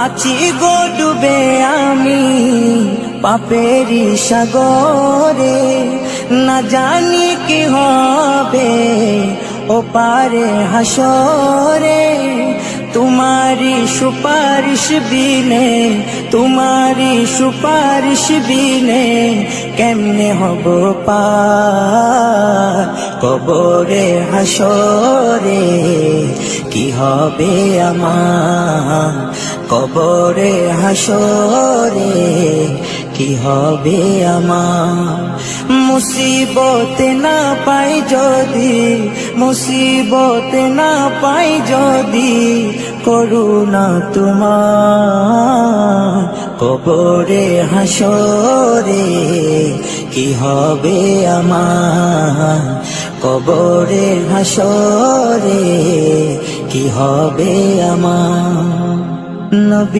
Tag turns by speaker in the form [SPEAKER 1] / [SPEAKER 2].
[SPEAKER 1] আছি গো ডুবে আমি পাপেরি সাগরে, না জানি কি হবে ও পারে হাসরে। তোমারি সুপারিশ বিনে, তোমারি সুপারিশ বিনে কেমনে হব পার কবরে হাসরে। কি হবে আমার কবরে হাসরে, কি হবে আমার। মুসিবতে না পাই যদি, মুসিবতে না পাই যদি করুণা তোমার কবরে হাসরে। কি হবে আমার কবরে হাসরে, কি হবে আমার। নবী